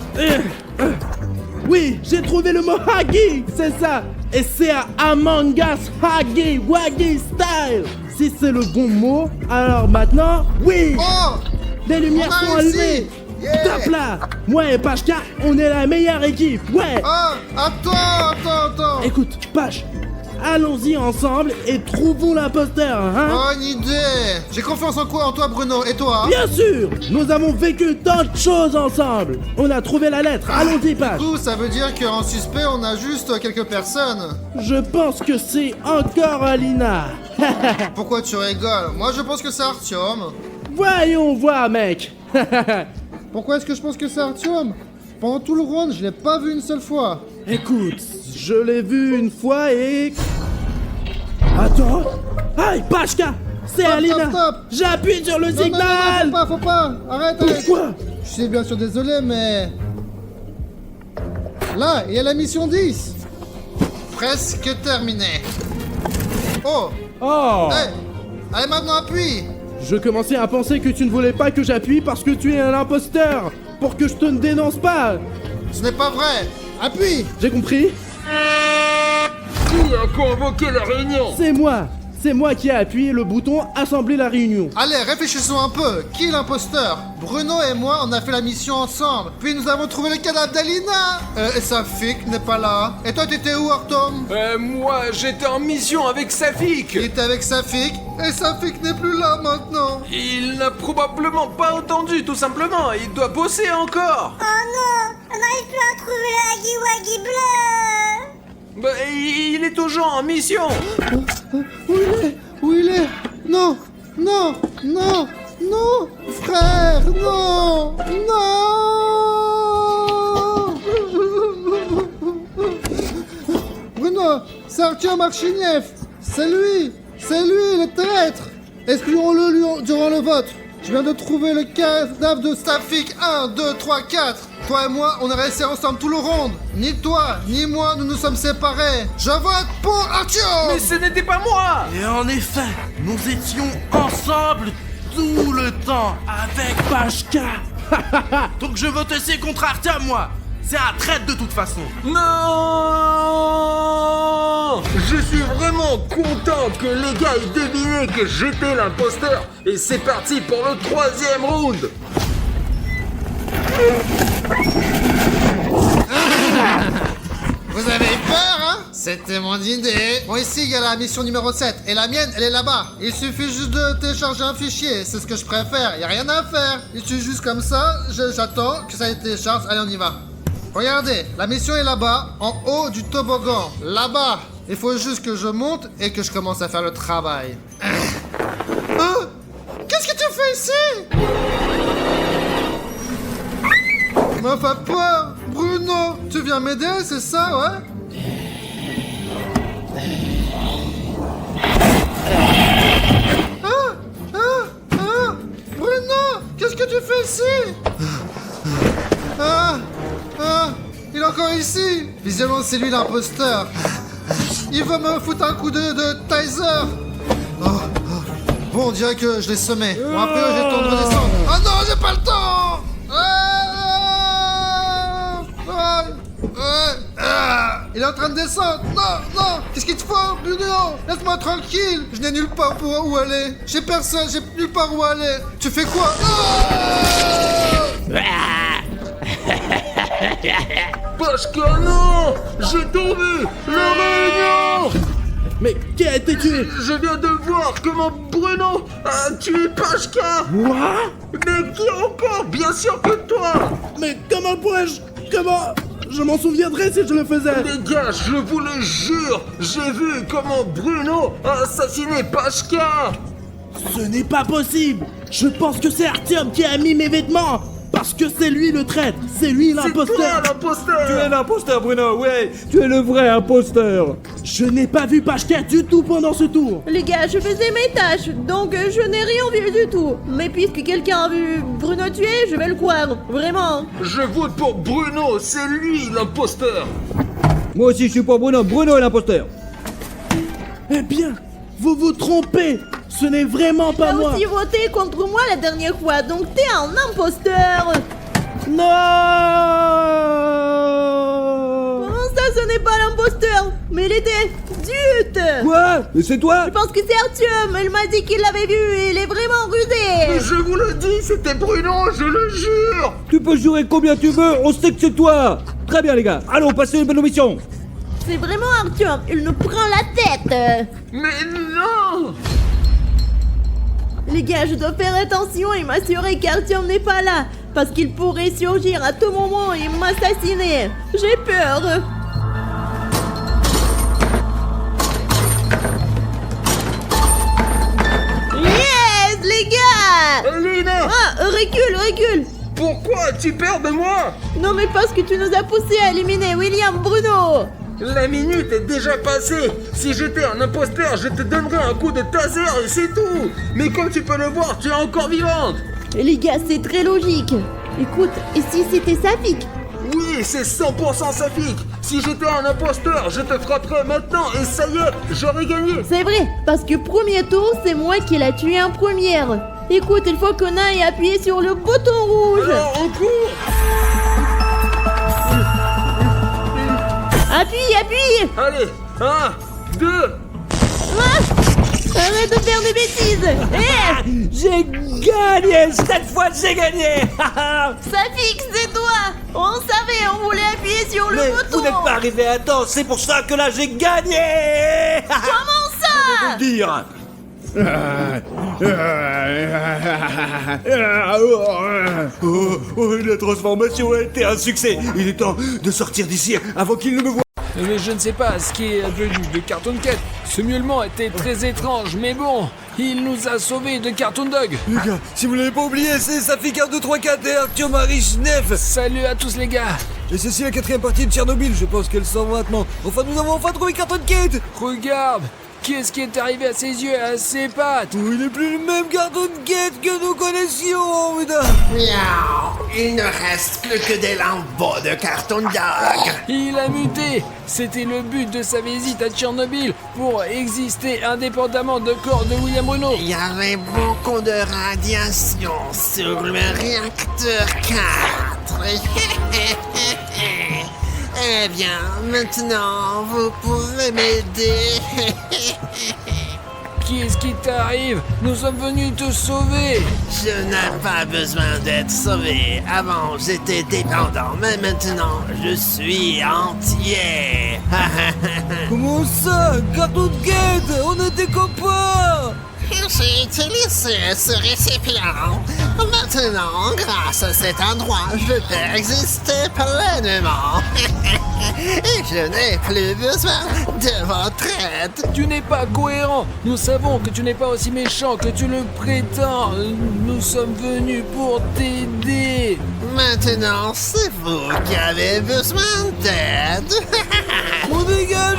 Oui, j'ai trouvé le mot Huggy, c'est ça. Et c'est à Among Us Huggy Wuggy Style. Si c'est le bon mot, alors maintenant, oui. Oh, Les lumières on a sont réussi. allumées. Yeah. Top là. Moi et Pashka, on est la meilleure équipe. Ouais. Ah, attends. Écoute, Pash, allons-y ensemble et trouvons l'imposteur, hein. Bonne idée. J'ai confiance en toi, Bruno. Et toi? Bien sûr, nous avons vécu tant de choses ensemble. On a trouvé la lettre. Allons-y, Pash. Du coup, ça veut dire qu'en suspect, on a juste quelques personnes. Je pense que c'est encore Alina. Pourquoi tu rigoles? Moi, je pense que c'est Artyom. Voyons voir, mec. Pourquoi est-ce que je pense que c'est Artyom? Pendant tout le round, je l'ai pas vu une seule fois. Écoute, je l'ai vu une fois et... Attends. Aïe, Pashka, c'est Stop, Alina. stop, stop. J'appuie sur le Non, signal. faut pas. Arrête. Pourquoi? Je suis bien sûr désolé, mais... Là, il y a la mission 10. Presque terminé. Oh, Oh. hey, allez maintenant appuie. Je commençais à penser que tu ne voulais pas que j'appuie parce que tu es un imposteur. Pour que je te ne dénonce pas. Ce n'est pas vrai. Appuie. J'ai compris. Qui a convoqué la réunion? C'est moi. C'est moi qui ai appuyé le bouton assembler la réunion. Allez, réfléchissons un peu. Qui est l'imposteur? Bruno et moi, on a fait la mission ensemble. Puis nous avons trouvé le cadavre d'Alina. Et Safik n'est pas là. Et toi, t'étais où, Artom? Moi, j'étais en mission avec Safik. Il était avec Safik. Et Safik n'est plus là maintenant. Il n'a probablement pas entendu, tout simplement. Il doit bosser encore. Oh non, on n'arrive plus à trouver le Huggy Wuggy bleu. Bah, il est toujours en mission. Où il est? Non, frère, non. Bruno, c'est Artyom Archiniev. C'est lui, le traître. Excluons-le durant le vote. Je viens de trouver le cadavre de Safik. 1, 2, 3, 4. Toi et moi, on est restés ensemble tout le round. Ni toi, ni moi, nous nous sommes séparés. Je vote pour Artyom. Mais ce n'était pas moi. Et en effet, nous étions ensemble tout le temps avec Pashka. Donc je vote aussi contre Artyom, moi. C'est un traître de toute façon. Non. Je suis vraiment content que les gars aient deviné que j'étais l'imposteur. Et c'est parti pour le 3e round. Vous avez eu peur, hein? C'était mon idée. Bon, ici, il y a la mission numéro 7. Et la mienne, elle est là-bas. Il suffit juste de télécharger un fichier. C'est ce que je préfère. Il y a rien à faire. Il suffit juste comme ça. J'attends que ça se télécharge. Allez, on y va. Regardez, la mission est là-bas, en haut du toboggan. Là-bas. Il faut juste que je monte et que je commence à faire le travail. Qu'est-ce que tu fais ici? Me fais peur. Bruno, tu viens m'aider, c'est ça, ouais? Bruno, qu'est-ce que tu fais ici? Il est encore ici. Visiblement, c'est lui l'imposteur. Il veut me foutre un coup de taser. Bon, on dirait que je l'ai semé. Bon, après, j'ai le temps de redescendre. Ah non, j'ai pas le temps. Il est en train de descendre. Non. Qu'est-ce qu'il te faut, Bruno? Laisse-moi tranquille. Je n'ai nulle part pour où aller. J'ai personne, j'ai nulle part où aller. Tu fais quoi? Pashka, non. J'ai tombé. La réunion. Mais qui a été tué? Je viens de voir comment Bruno a tué Pashka. Moi? Mais qui encore? Bien sûr que toi. Mais comment pourrais-je... Comment... Je m'en souviendrai si je le faisais. Les gars, je vous le jure, j'ai vu comment Bruno a assassiné Pashka. Ce n'est pas possible. Je pense que c'est Artyom qui a mis mes vêtements. Parce que c'est lui le traître. C'est lui C'est toi l'imposteur. l'imposteur. Tu es l'imposteur, Bruno, ouais. Tu es le vrai imposteur. Je n'ai pas vu Pashka du tout pendant ce tour. Les gars, je faisais mes tâches, donc je n'ai rien vu du tout. Mais puisque quelqu'un a vu Bruno tuer, je vais le croire. Vraiment. Je vote pour Bruno, c'est lui l'imposteur. Moi aussi, je suis pour Bruno. Bruno est l'imposteur. Eh bien, vous vous trompez. Ce n'est vraiment pas T'as moi. aussi voté contre moi la dernière fois, donc t'es un imposteur. Non. Comment ça, ce n'est pas l'imposteur? Mais il était... Zut! Quoi? Mais c'est toi? Je pense que c'est Artyom, il m'a dit qu'il l'avait vu et il est vraiment rusé. Je vous le dis, c'était Bruno, je le jure. Tu peux jurer combien tu veux, on sait que c'est toi. Très bien les gars, allons passer une bonne mission. C'est vraiment Artyom, il nous prend la tête. Mais non. Les gars, je dois faire attention et m'assurer qu'Artyom n'est pas là, parce qu'il pourrait surgir à tout moment et m'assassiner. J'ai peur. Yes, les gars! Lina, Ah, recule. pourquoi as-tu peur de moi? Non mais parce que tu nous as poussé à éliminer William Bruno. La minute est déjà passée. Si j'étais un imposteur, je te donnerais un coup de taser et c'est tout. Mais comme tu peux le voir, tu es encore vivante. Et les gars, c'est très logique. Écoute, et si c'était Safik? Oui, c'est 100% Safik. Si j'étais un imposteur, je te frapperais maintenant et ça y est, j'aurais gagné. C'est vrai, parce que premier tour, c'est moi qui l'a tué en première. Écoute, il faut qu'on aille appuyer sur le bouton rouge. Alors on court. Appuie. Allez, 1, 2. Ah, arrête de faire des bêtises. J'ai gagné, cette fois j'ai gagné. Safik, c'est toi. On savait, on voulait appuyer sur le Mais bouton. vous n'êtes pas arrivé à temps, c'est pour ça que là j'ai gagné. Comment ça? Dire. La transformation a été un succès. Il est temps de sortir d'ici avant qu'il ne me voie. Mais je ne sais pas ce qui est advenu de Cartoon Cat. Ce miaulement était très étrange, mais bon, il nous a sauvés de Cartoon Dog. Les gars, si vous l'avez pas oublié, c'est Safik 1, 2, 3, 4 et Artyom Arish Nef. Salut à tous les gars. Et ceci la 4ème partie de Tchernobyl, je pense qu'elle sort maintenant. Enfin, nous avons enfin trouvé Cartoon Cat. Regarde, qu'est-ce qui est arrivé à ses yeux et à ses pattes? Oh, il n'est plus le même Cartoon Cat que nous connaissions, putain. Miaou, il ne reste plus que des lambeaux de Cartoon Dog. Il a muté. C'était le but de sa visite à Tchernobyl pour exister indépendamment de corps de William Bruno. Il y avait beaucoup de radiation sur le réacteur 4. Eh bien, maintenant, vous pourrez m'aider. Qu'est-ce qui t'arrive? Nous sommes venus te sauver. Je n'ai pas besoin d'être sauvé. Avant, j'étais dépendant, mais maintenant, je suis entier. Comment ça? Cartoon Cat, on était copains. J'ai utilisé ce récipient. Maintenant, grâce à cet endroit, je peux exister pleinement. Et je n'ai plus besoin de votre aide. Tu n'es pas cohérent. Nous savons que tu n'es pas aussi méchant que tu le prétends. Nous sommes venus pour t'aider. Maintenant, c'est vous qui avez besoin d'aide. On dégage.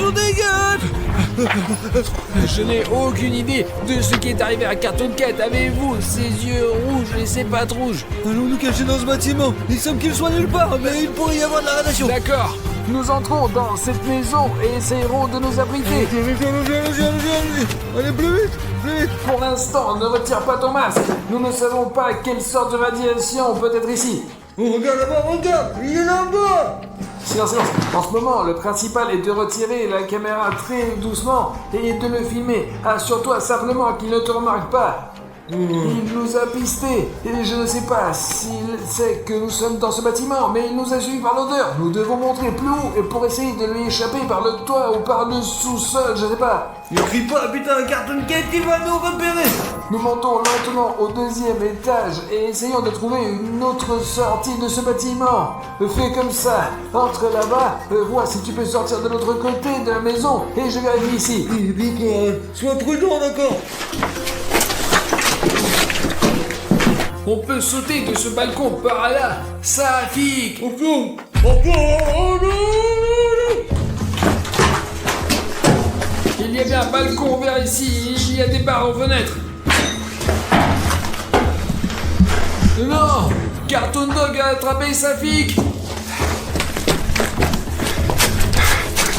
Je n'ai aucune idée de ce qui est arrivé à Cartoon Cat. Avez-vous ses yeux rouges et ses pattes rouges? Allons nous cacher dans ce bâtiment. Il semble qu'il soit nulle part, mais il pourrait y avoir de la radiation. D'accord. Nous entrons dans cette maison et essayerons de nous abriter. Allez, plus vite. Pour l'instant, ne retire pas ton masque. Nous ne savons pas quelle sorte de radiation peut être ici. Oh, regarde là-bas, regarde. Il est là-bas. Silence. En ce moment, le principal est de retirer la caméra très doucement et de le filmer. Assure-toi simplement qu'il ne te remarque pas. Il nous a pistés et je ne sais pas s'il sait que nous sommes dans ce bâtiment, mais il nous a suivis par l'odeur. Nous devons monter plus haut et pour essayer de lui échapper par le toit ou par le sous-sol, je ne sais pas. Ne crie pas, putain, Cartoon Cat, il va nous repérer. Nous montons lentement au 2e étage et essayons de trouver une autre sortie de ce bâtiment. Fais comme ça, entre là-bas, vois si tu peux sortir de l'autre côté de la maison et je vérifie ici. Sois prudent, d'accord. On peut sauter de ce balcon par là. Safik. Oh non. Il y a bien un balcon ouvert ici, il y a des barres aux fenêtres. Non, Cartoon Dog a attrapé Safik.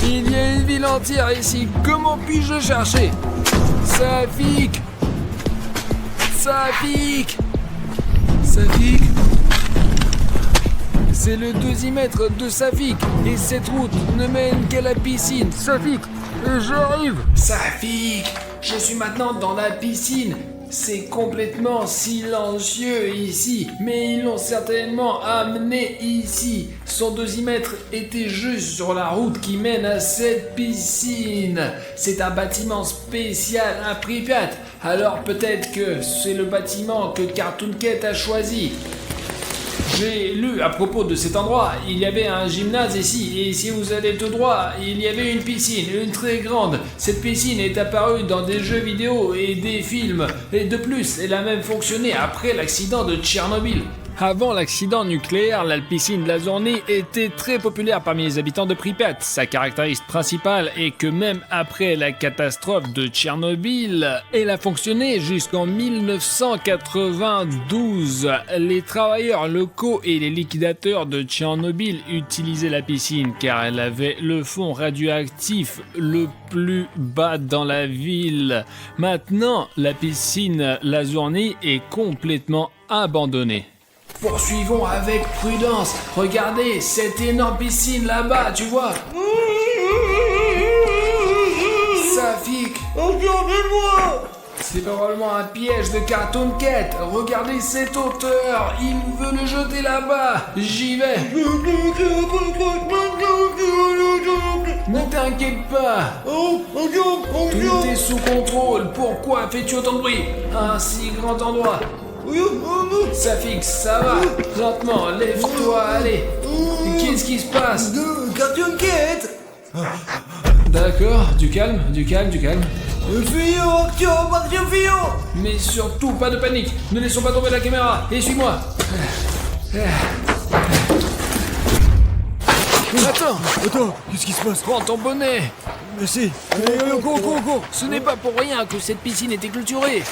Il y a une ville entière ici, comment puis-je chercher? Safik, Safik! Safik? C'est le deuximètre de Safik et cette route ne mène qu'à la piscine. Safik, j'arrive! Safik, je suis maintenant dans la piscine. C'est complètement silencieux ici, mais ils l'ont certainement amené ici. Son dosimètre était juste sur la route qui mène à cette piscine. C'est un bâtiment spécial à Pripyat. Alors peut-être que c'est le bâtiment que Cartoon Cat a choisi. J'ai lu à propos de cet endroit, il y avait un gymnase ici, et si vous allez tout droit, il y avait une piscine, une très grande. Cette piscine est apparue dans des jeux vidéo et des films, et de plus, elle a même fonctionné après l'accident de Tchernobyl. Avant l'accident nucléaire, la piscine Lazurny était très populaire parmi les habitants de Pripyat. Sa caractéristique principale est que même après la catastrophe de Tchernobyl, elle a fonctionné jusqu'en 1992. Les travailleurs locaux et les liquidateurs de Tchernobyl utilisaient la piscine car elle avait le fond radioactif le plus bas dans la ville. Maintenant, la piscine Lazurny est complètement abandonnée. Poursuivons avec prudence. Regardez cette énorme piscine là-bas, tu vois. Safik. Regardez-moi. C'est probablement un piège de Cartoon Cat. Regardez cette hauteur. Il veut le jeter là-bas. J'y vais. Ne t'inquiète pas. Tout est sous contrôle. Pourquoi fais-tu autant de bruit? Un si grand endroit. Safik, ça va. Lentement, lève-toi, allez. Qu'est-ce qui se passe? Cartoon Cat. D'accord, du calme. Fillon, Artyom, Fillon. Mais surtout, pas de panique. Ne laissons pas tomber la caméra. Et suis-moi. Attends, Qu'est-ce qui se passe? prends ton bonnet. Merci. Allez, go. Ce n'est pas pour rien que cette piscine était clôturée.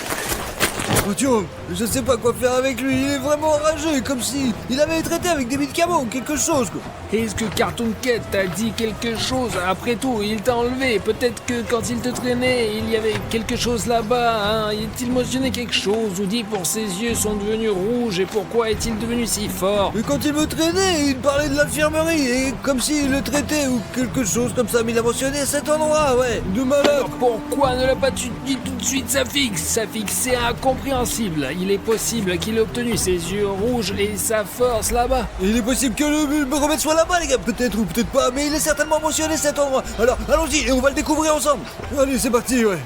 Artyom, je sais pas quoi faire avec lui, il est vraiment enragé, comme si il avait été traité avec des médicaments ou quelque chose, quoi. Est-ce que Cartoon Cat t'a dit quelque chose? Après tout, il t'a enlevé. Peut-être que quand il te traînait, il y avait quelque chose là-bas, hein? Est-il mentionné quelque chose ou dit pour ses yeux sont devenus rouges et pourquoi est-il devenu si fort? Mais quand il me traînait, il parlait de l'infirmerie, et comme s'il le traitait ou quelque chose comme ça, mais il a mentionné cet endroit, ouais, de malheur. Pourquoi ne l'a pas dit tout de suite, Safik? Safik, c'est incompréhensible. Il est possible qu'il ait obtenu ses yeux rouges et sa force là-bas. Il est possible que le remède soit là-bas, les gars, peut-être ou peut-être pas, mais il est certainement mentionné cet endroit. Alors, allons-y, et on va le découvrir ensemble. Allez, c'est parti, ouais.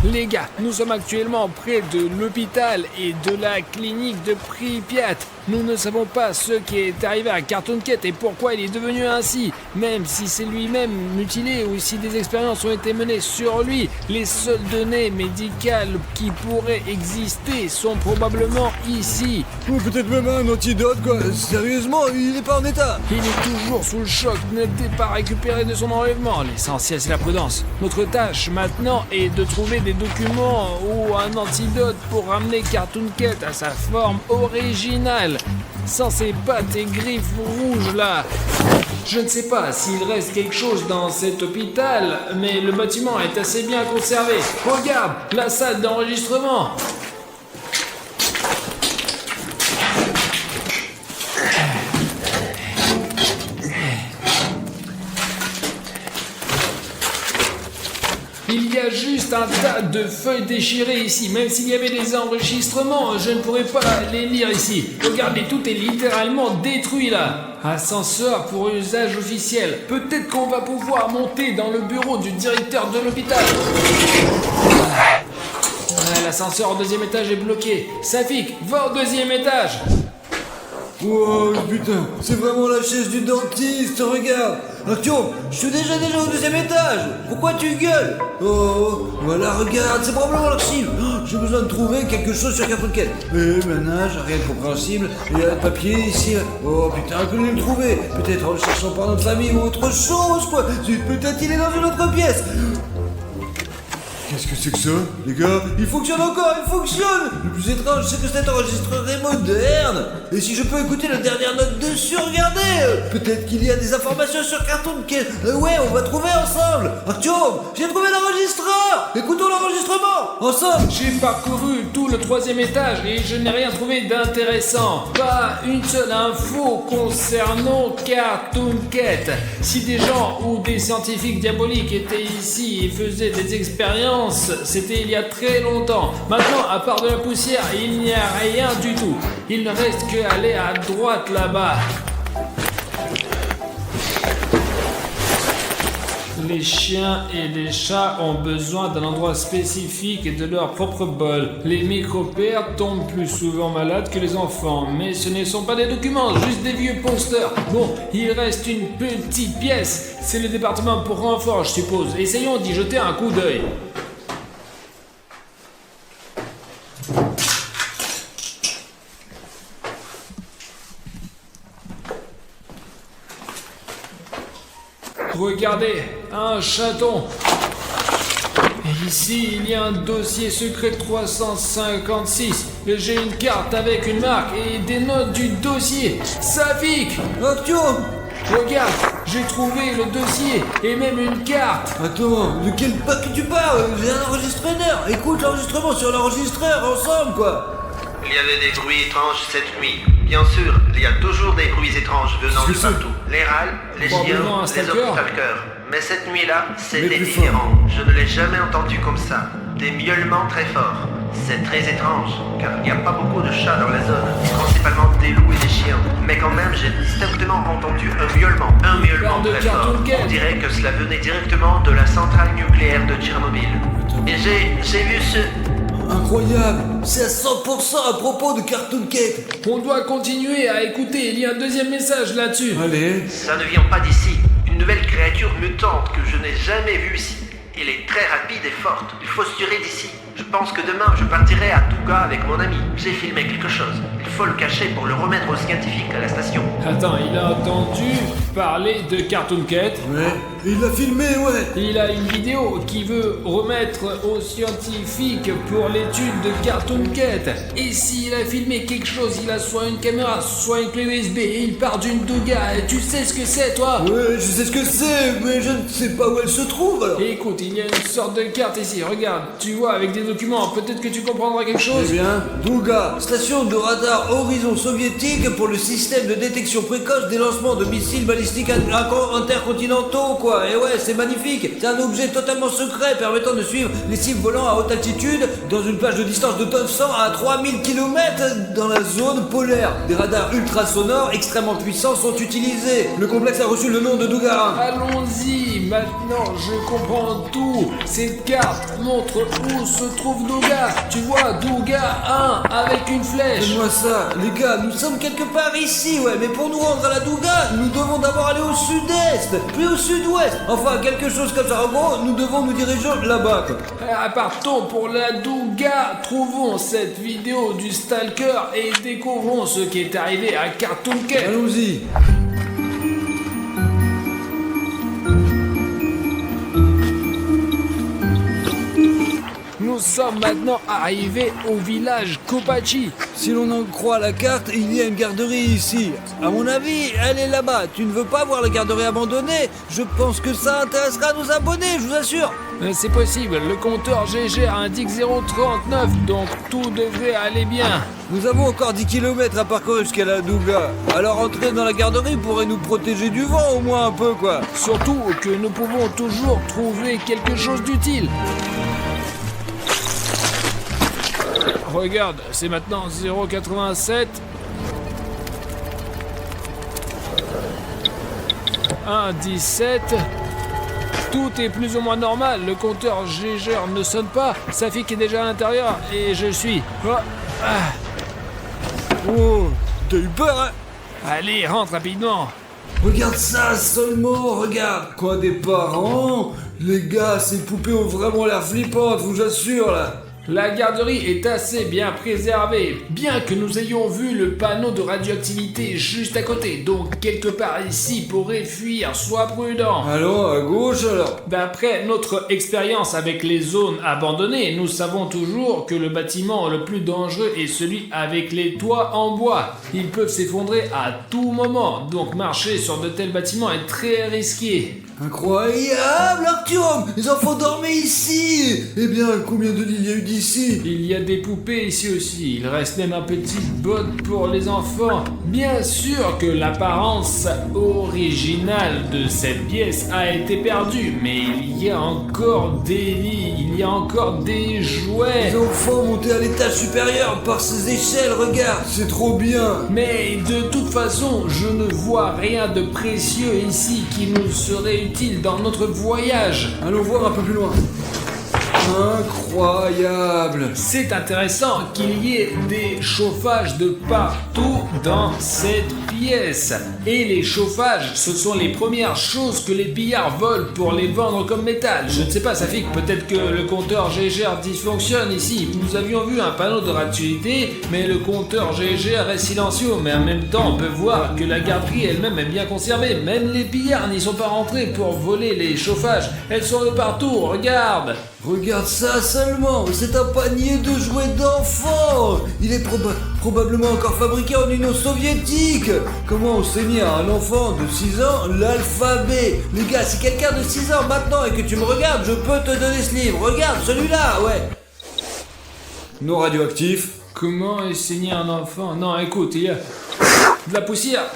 Les gars, nous sommes actuellement près de l'hôpital et de la clinique de Pripyat. Nous ne savons pas ce qui est arrivé à Cartoon Cat et pourquoi il est devenu ainsi. Même si c'est lui-même mutilé ou si des expériences ont été menées sur lui, les seules données médicales qui pourraient exister sont probablement ici. Ou peut-être même un antidote, quoi. Sérieusement, il est pas en état. Il est toujours sous le choc, n'était pas récupéré de son enlèvement. L'essentiel, c'est la prudence. Notre tâche maintenant est de trouver des documents ou un antidote pour ramener Cartoon Cat à sa forme originale. Sans ses pattes et griffes rouges là. Je ne sais pas s'il reste quelque chose dans cet hôpital, mais le bâtiment est assez bien conservé. Regarde, la salle d'enregistrement. Il y a juste un tas de feuilles déchirées ici. Même s'il y avait des enregistrements, je ne pourrais pas les lire ici. Regardez, tout est littéralement détruit là. Ascenseur pour usage officiel. Peut-être qu'on va pouvoir monter dans le bureau du directeur de l'hôpital. L'ascenseur au deuxième étage est bloqué. Safik, va au deuxième étage. Wow, putain, c'est vraiment la chaise du dentiste, regarde. Artyom, je suis déjà au deuxième étage. Pourquoi tu gueules? Oh, voilà, regarde, c'est probablement l'archive. Oh, j'ai besoin de trouver quelque chose sur Cartoon Cat. Ménage, rien de compréhensible. Il y a un papier ici. Oh putain, comment le trouver? Peut-être en le cherchant par notre famille ou autre chose, quoi. Peut-être il est dans une autre pièce. Qu'est-ce que c'est que ça, les gars? Il fonctionne encore, il fonctionne! Le plus étrange, c'est que cet enregistreur est moderne! Et si je peux écouter la dernière note dessus, regardez! Peut-être qu'il y a des informations sur Cartoon Cat. Ouais, on va trouver ensemble! Artyom, j'ai trouvé l'enregistreur! Écoutons l'enregistrement! Ensemble! J'ai parcouru tout le 3e étage et je n'ai rien trouvé d'intéressant. Pas une seule info concernant Cartoon Cat. Si des gens ou des scientifiques diaboliques étaient ici et faisaient des expériences, c'était il y a très longtemps. Maintenant, à part de la poussière, il n'y a rien du tout. Il ne reste qu'à aller à droite là-bas. Les chiens et les chats ont besoin d'un endroit spécifique et de leur propre bol. Les micro-pères tombent plus souvent malades que les enfants, mais ce ne sont pas des documents, juste des vieux posters. Bon, il reste une petite pièce. C'est le département pour renfort, je suppose. Essayons d'y jeter un coup d'œil. Regardez, un chaton. Et ici, il y a un dossier secret 356. Et j'ai une carte avec une marque et des notes du dossier. Safik! Artyom! Regarde, j'ai trouvé le dossier et même une carte. Attends, de quel pack tu parles? J'ai un enregistreur! Écoute l'enregistrement sur l'enregistreur, ensemble, quoi! Il y avait des bruits étranges cette nuit. Bien sûr, il y a toujours des bruits étranges venant de partout. Les râles, les chiens, Probablement un les stalker. autres stalkers. Mais cette nuit-là, c'était Mais plus différent. Je ne l'ai jamais entendu comme ça. Des miaulements très forts. C'est très étrange, car il n'y a pas beaucoup de chats dans la zone, principalement des loups et des chiens. Mais quand même, j'ai distinctement entendu un miaulement Parle de très fort. Cartoon Cat. On dirait que cela venait directement de la centrale nucléaire de Tchernobyl. Et j'ai vu ce... Incroyable! C'est à 100% à propos de Cartoon Cat! On doit continuer à écouter, il y a un deuxième message là-dessus. Allez! Ça ne vient pas d'ici. Une nouvelle créature mutante que je n'ai jamais vue ici. Elle est très rapide et forte. Il faut se tirer d'ici. Je pense que demain, je partirai à Douga avec mon ami. J'ai filmé quelque chose. Il faut le cacher pour le remettre aux scientifiques à la station. Attends, il a entendu parler de Cartoon Cat. Ouais, il l'a filmé, ouais! Il a une vidéo qui veut remettre aux scientifiques pour l'étude de Cartoon Cat. Et s'il a filmé quelque chose, il a soit une caméra, soit une clé USB et il part d'une Douga. Et tu sais ce que c'est, toi? Ouais, je sais ce que c'est, mais je ne sais pas où elle se trouve, alors! Écoute, il y a une sorte de carte ici, regarde, tu vois, avec des documents, peut-être que tu comprendras quelque chose. Eh bien, Douga, station de radar horizon soviétique pour le système de détection précoce des lancements de missiles balistiques intercontinentaux, quoi. Et ouais, c'est magnifique. C'est un objet totalement secret permettant de suivre les cibles volant à haute altitude dans une plage de distance de 900 à 3000 km dans la zone polaire. Des radars ultrasonores extrêmement puissants sont utilisés. Le complexe a reçu le nom de Douga 1. Allons-y, maintenant je comprends tout. Cette carte montre où se trouve Douga. Tu vois, Douga 1 avec une flèche. Donne-moi ça, les gars, nous sommes quelque part ici, ouais, mais pour nous rendre à la Douga, nous devons d'abord aller au sud-est, puis au sud-ouest. Enfin, quelque chose comme ça. En gros, nous devons nous diriger là-bas, quoi. Partons pour la Douga. Trouvons cette vidéo du stalker et découvrons ce qui est arrivé à Cartoon Cat. Allons-y. Nous sommes maintenant arrivés au village Kopachi. Si l'on en croit la carte, il y a une garderie ici. À mon avis, elle est là-bas. Tu ne veux pas voir la garderie abandonnée? Je pense que ça intéressera nos abonnés, je vous assure. C'est possible, le compteur GG indique 039, donc tout devrait aller bien. Nous avons encore 10 km à parcourir jusqu'à la Douga. Alors entrer dans la garderie pourrait nous protéger du vent au moins un peu, quoi. Surtout que nous pouvons toujours trouver quelque chose d'utile. Regarde, c'est maintenant 0,87. 1,17. Tout est plus ou moins normal. Le compteur GG ne sonne pas. Safik est déjà à l'intérieur et je suis. Oh, t'as eu peur, hein? Allez, rentre rapidement. Regarde ça seulement, regarde. Quoi, des parents? Les gars, ces poupées ont vraiment l'air flippantes, je vous assure, là. La garderie est assez bien préservée, bien que nous ayons vu le panneau de radioactivité juste à côté, donc quelque part ici pourrait fuir, sois prudent. Allons, à gauche alors. D'après notre expérience avec les zones abandonnées, nous savons toujours que le bâtiment le plus dangereux est celui avec les toits en bois. Ils peuvent s'effondrer à tout moment, donc marcher sur de tels bâtiments est très risqué. Incroyable, Artyom! Les enfants dormaient ici! Eh bien, combien de lits il y a eu d'ici? Il y a des poupées ici aussi, il reste même un petit bot pour les enfants. Bien sûr que l'apparence originale de cette pièce a été perdue, mais il y a encore des lits, il y a encore des jouets. Les enfants montés à l'étage supérieur par ces échelles, regarde, c'est trop bien! Mais de toute façon, je ne vois rien de précieux ici qui nous serait utile dans notre voyage. Allons voir un peu plus loin. Incroyable! C'est intéressant qu'il y ait des chauffages de partout dans cette pièce. Et les chauffages, ce sont les premières choses que les pillards volent pour les vendre comme métal. Je ne sais pas, Safik, peut-être que le compteur GGR dysfonctionne ici. Nous avions vu un panneau de radioactivité, mais le compteur GGR est silencieux. Mais en même temps, on peut voir que la garderie elle-même est bien conservée. Même les pillards n'y sont pas rentrés pour voler les chauffages. Elles sont de partout, regarde! Regarde ça seulement, c'est un panier de jouets d'enfants. Il est probablement encore fabriqué en Union soviétique. Comment enseigner à un enfant de 6 ans l'alphabet? Les gars, si quelqu'un de 6 ans maintenant et que tu me regardes, je peux te donner ce livre. Regarde, celui-là, ouais. Non radioactif. Comment enseigner un enfant? Non, écoute, il y a de la poussière.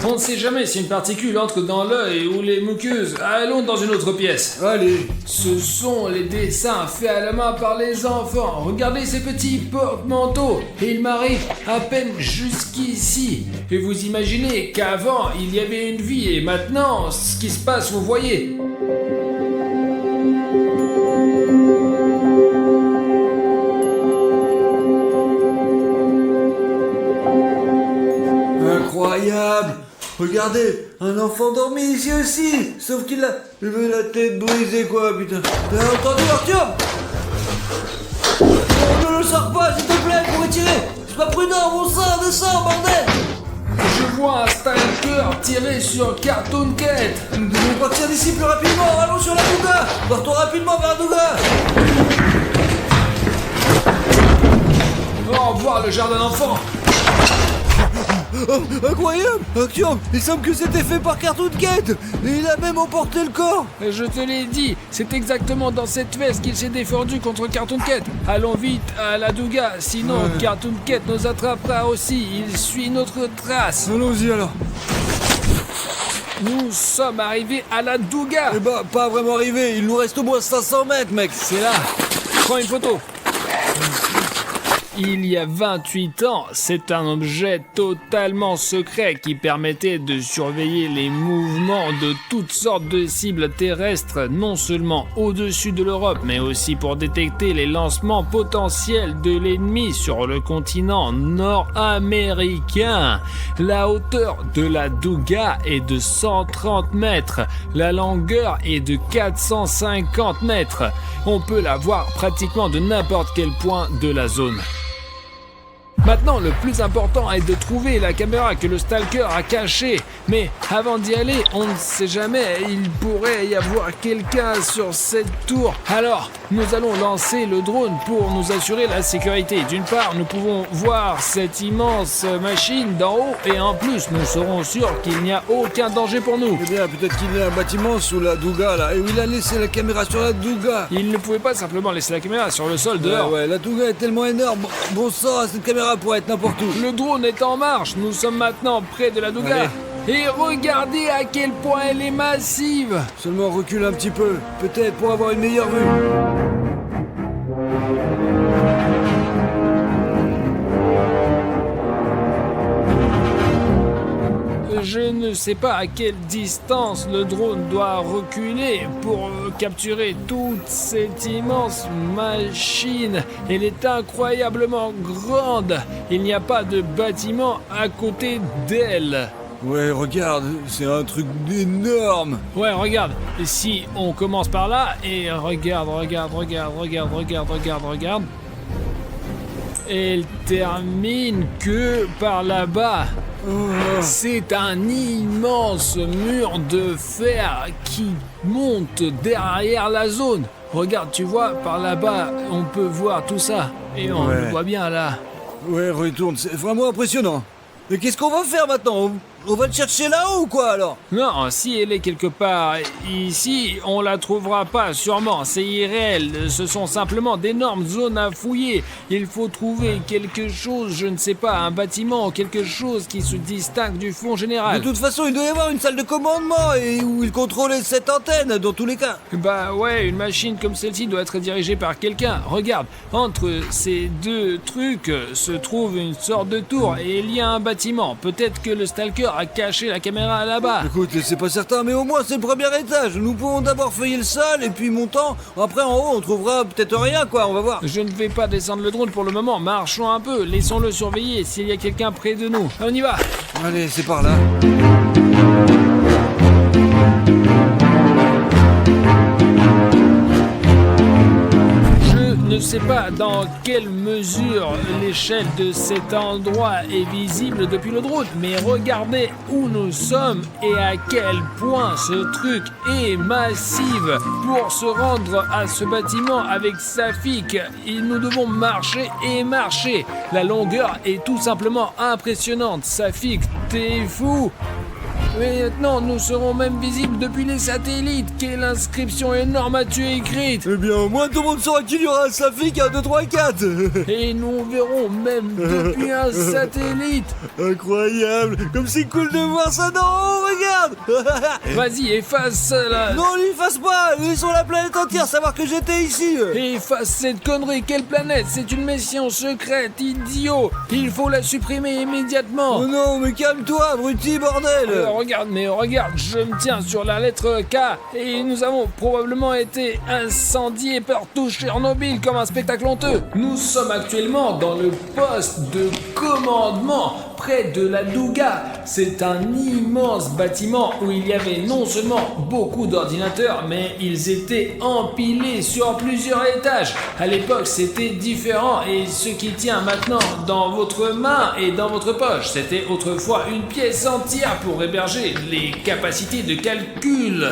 On ne sait jamais si une particule entre dans l'œil ou les muqueuses. Allons dans une autre pièce. Allez. Ce sont les dessins faits à la main par les enfants. Regardez ces petits porte-manteaux. Et ils m'arrivent à peine jusqu'ici. Et vous imaginez qu'avant, il y avait une vie. Et maintenant, ce qui se passe, vous voyez. Incroyable! Regardez, un enfant dormait ici aussi, sauf qu'il a la tête brisée quoi, putain. T'as entendu, Artyom? Non, ne le sors pas, s'il te plaît, pour retirer. C'est pas prudent, bon sang, descends, bordel. Je vois un stalker tirer sur Cartoon Cat. Nous devons partir d'ici plus rapidement, allons sur la Douga. Partons rapidement vers la Douga. Au revoir le jardin d'enfants. Oh, incroyable! Artyom, il semble que c'était fait par Cartoon Cat. Et il a même emporté le corps. Je te l'ai dit, c'est exactement dans cette veste qu'il s'est défendu contre Cartoon Cat. Allons vite à la Douga, sinon Cartoon Cat nous attrapera aussi. Il suit notre trace. Allons-y alors. Nous sommes arrivés à la Douga. Eh bah, pas vraiment arrivé. Il nous reste au moins 500 mètres, mec. C'est là. Prends une photo. Il y a 28 ans, c'est un objet totalement secret qui permettait de surveiller les mouvements de toutes sortes de cibles terrestres, non seulement au-dessus de l'Europe, mais aussi pour détecter les lancements potentiels de l'ennemi sur le continent nord-américain. La hauteur de la Douga est de 130 mètres, la longueur est de 450 mètres. On peut la voir pratiquement de n'importe quel point de la zone. Maintenant, le plus important est de trouver la caméra que le stalker a cachée. Mais avant d'y aller, on ne sait jamais, il pourrait y avoir quelqu'un sur cette tour. Alors, nous allons lancer le drone pour nous assurer la sécurité. D'une part, nous pouvons voir cette immense machine d'en haut et en plus, nous serons sûrs qu'il n'y a aucun danger pour nous. Eh bien, peut-être qu'il y a un bâtiment sous la Douga là, et où il a laissé la caméra sur la Douga. Il ne pouvait pas simplement laisser la caméra sur le sol dehors. Ouais, la Douga est tellement énorme. Bon sang, cette caméra pourrait être n'importe où. Le drone est en marche, nous sommes maintenant près de la Douga. Allez. Et regardez à quel point elle est massive. Seulement recule un petit peu, peut-être pour avoir une meilleure vue. Je ne sais pas à quelle distance le drone doit reculer pour capturer toute cette immense machine. Elle est incroyablement grande. Il n'y a pas de bâtiment à côté d'elle. Ouais, regarde, c'est un truc énorme. Ouais, regarde. Et si on commence par là, et regarde. Elle termine que par là-bas. C'est un immense mur de fer qui monte derrière la zone. Regarde, tu vois, par là-bas, on peut voir tout ça. Et on le voit bien là. Ouais, retourne, c'est vraiment impressionnant. Mais qu'est-ce qu'on va faire maintenant? On va le chercher là-haut ou quoi alors? Non, si elle est quelque part ici, on la trouvera pas, sûrement. C'est irréel. Ce sont simplement d'énormes zones à fouiller. Il faut trouver quelque chose, je ne sais pas, un bâtiment, quelque chose qui se distingue du fond général. De toute façon, il doit y avoir une salle de commandement et où il contrôlait cette antenne dans tous les cas. Bah ouais, une machine comme celle-ci doit être dirigée par quelqu'un. Regarde, entre ces deux trucs se trouve une sorte de tour et il y a un bâtiment. Peut-être que le stalker a caché la caméra là-bas. Écoute, c'est pas certain, mais au moins c'est le premier étage. Nous pouvons d'abord feuiller le sol et puis montant. Après en haut, on trouvera peut-être rien, quoi. On va voir. Je ne vais pas descendre le drone pour le moment. Marchons un peu. Laissons-le surveiller s'il y a quelqu'un près de nous. On y va. Allez, c'est par là. Je ne sais pas dans quelle mesure l'échelle de cet endroit est visible depuis le drone, mais regardez où nous sommes et à quel point ce truc est massif. Pour se rendre à ce bâtiment avec Safik, nous devons marcher et marcher. La longueur est tout simplement impressionnante. Safik, t'es fou? Mais maintenant, nous serons même visibles depuis les satellites. Quelle inscription énorme as-tu écrite? Eh bien, au moins tout le monde saura qu'il y aura un Safik à 2, 3, 4. Et nous verrons même depuis un satellite. Incroyable. Comme c'est cool de voir ça d'en haut, regarde. Vas-y, efface la... Non, l'efface pas. Laissons la planète entière savoir que j'étais ici. Efface cette connerie. Quelle planète? C'est une mission secrète, idiot. Il faut la supprimer immédiatement. Oh non, mais calme-toi, abruti, bordel. Regarde, je me tiens sur la lettre K et nous avons probablement été incendiés par tout Tchernobyl comme un spectacle honteux. Nous sommes actuellement dans le poste de commandement près de la Douga. C'est un immense bâtiment où il y avait non seulement beaucoup d'ordinateurs, mais ils étaient empilés sur plusieurs étages. À l'époque, c'était différent et ce qui tient maintenant dans votre main et dans votre poche, c'était autrefois une pièce entière pour héberger les capacités de calcul.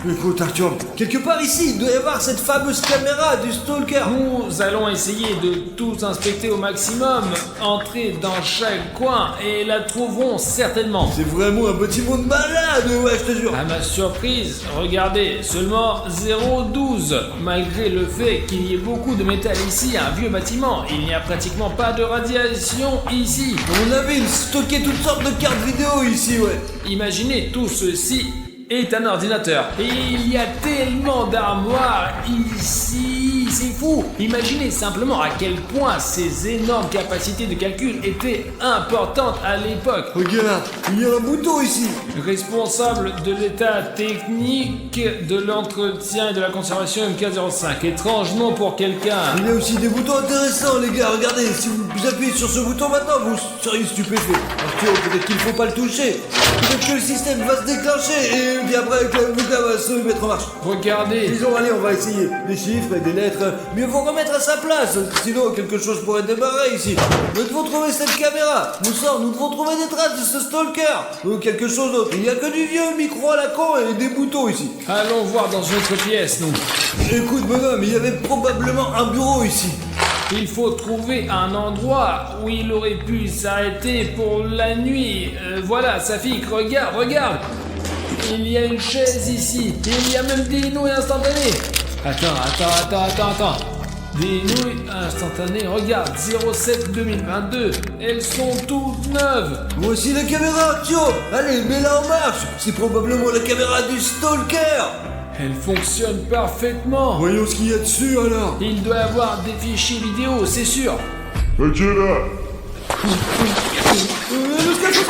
Écoute Arthur, quelque part ici, il doit y avoir cette fameuse caméra du stalker. Nous allons essayer de tout inspecter au maximum, entrer dans chaque coin et la trouverons certainement. C'est vraiment un bâtiment de malade, ouais, je te jure. À ma surprise, regardez, seulement 0,12. Malgré le fait qu'il y ait beaucoup de métal ici, un vieux bâtiment, il n'y a pratiquement pas de radiation ici. On avait stocké toutes sortes de cartes vidéo ici, ouais. Imaginez tout ceci est un ordinateur. Et il y a tellement d'armoires ici, c'est fou. Imaginez simplement à quel point ces énormes capacités de calcul étaient importantes à l'époque. Regarde, il y a un bouton ici. Responsable de l'état technique de l'entretien et de la conservation MK05. Étrange nom pour quelqu'un. Il y a aussi des boutons intéressants, les gars. Regardez, si vous appuyez sur ce bouton maintenant, vous seriez stupéfait. Arthur, peut-être qu'il faut pas le toucher. Peut-être que le système va se déclencher et puis après le bouton va se mettre en marche. Regardez. Disons, allez, on va essayer. Des chiffres et des lettres. Mieux faut remettre à sa place. Sinon, quelque chose pourrait démarrer ici. Nous devons trouver cette caméra. Nous devons trouver des traces de ce stalker. Ou quelque chose d'autre. Il n'y a que du vieux micro à la con et des boutons ici. Allons voir dans une autre pièce, nous. Écoute, bonhomme, il y avait probablement un bureau ici. Il faut trouver un endroit où il aurait pu s'arrêter pour la nuit. Voilà, Safik, regarde. Il y a une chaise ici. Il y a même des nouilles instantanées. Attends. Des nouilles instantanées, regarde, 07-2022. Elles sont toutes neuves. Voici la caméra, Arthur. Allez, mets-la en marche. C'est probablement la caméra du stalker. Elle fonctionne parfaitement. Voyons ce qu'il y a dessus alors. Il doit y avoir des fichiers vidéo, c'est sûr. Ok là. Le stalker.